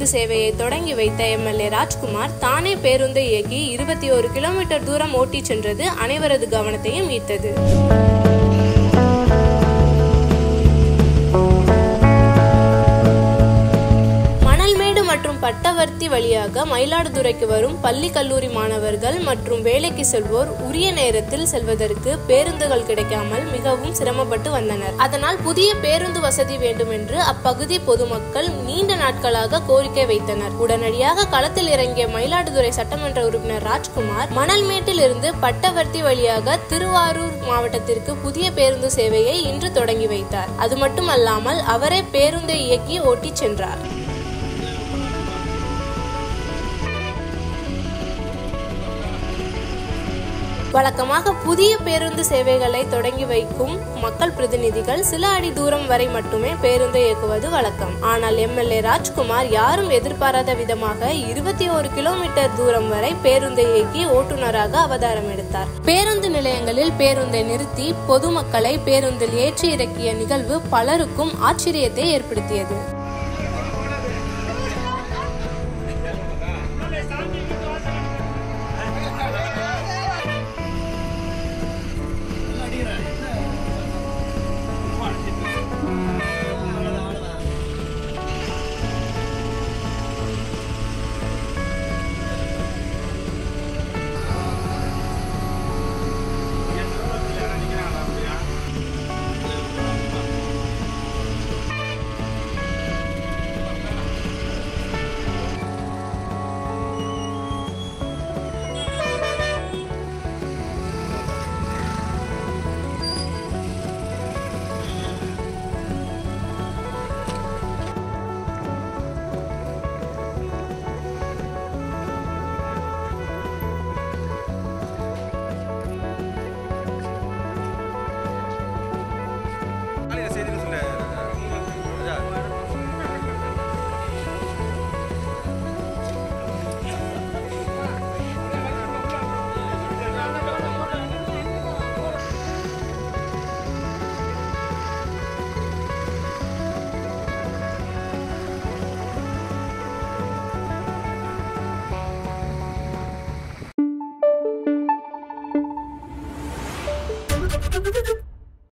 பேருந்து சேவையை தொடங்கி வைத்த எம்எல்ஏ ராஜ்குமார் தானே பேருந்தை இயக்கி 21 கிலோமீட்டர் தூரம் ஓட்டி சென்றது அனைவரது கவனத்தையும் ஈர்த்தது. மற்றும் பட்டவர்த்தி வழியாக மயிலாடுதுறைக்கு வரும் பள்ளி கல்லூரி மாணவர்கள் மற்றும் வேலைக்கு செல்வோர் உரிய நேரத்தில் செல்வதற்கு பேருந்துகள் கிடைக்காமல் மிகவும் சிரமப்பட்டு வந்தனர். அதனால் புதிய பேருந்து வசதி வேண்டும் என்று அப்பகுதி பொதுமக்கள் நீண்ட நாட்களாக கோரிக்கை வைத்தனர். உடனடியாக களத்தில் இறங்கிய மயிலாடுதுறை சட்டமன்ற உறுப்பினர் ராஜ்குமார் மணல்மேட்டில் இருந்து பட்டவர்த்தி வழியாக திருவாரூர் மாவட்டத்திற்கு புதிய பேருந்து சேவையை இன்று தொடங்கி வைத்தார். அது மட்டுமல்லாமல் அவரே பேருந்தை இயக்கி ஓட்டி சென்றார். வழக்கமாக புதிய பேருந்து சேவைகளை தொடங்கி வைக்கும் மக்கள் பிரதிநிதிகள் சில அடி தூரம் வரை மட்டுமே பேருந்தை இயக்குவது வழக்கம். ஆனால் எம்எல்ஏ ராஜ்குமார் யாரும் எதிர்பாராத விதமாக 21 கிலோமீட்டர் தூரம் வரை பேருந்தை இயக்கி ஓட்டுநராக அவதாரம் எடுத்தார். பேருந்து நிலையங்களில் பேருந்தை நிறுத்தி பொதுமக்களை பேருந்தில் ஏற்றி இறக்கிய நிகழ்வு பலருக்கும் ஆச்சரியத்தை ஏற்படுத்தியது.